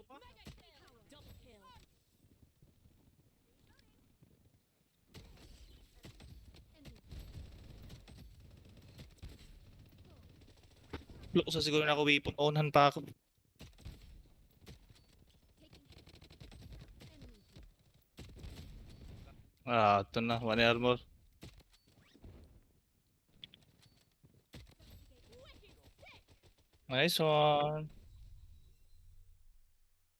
Double kill. Loko sa siguro na ako weapon. Onahan pa ako. Ah, ito na. One armor. Nice one.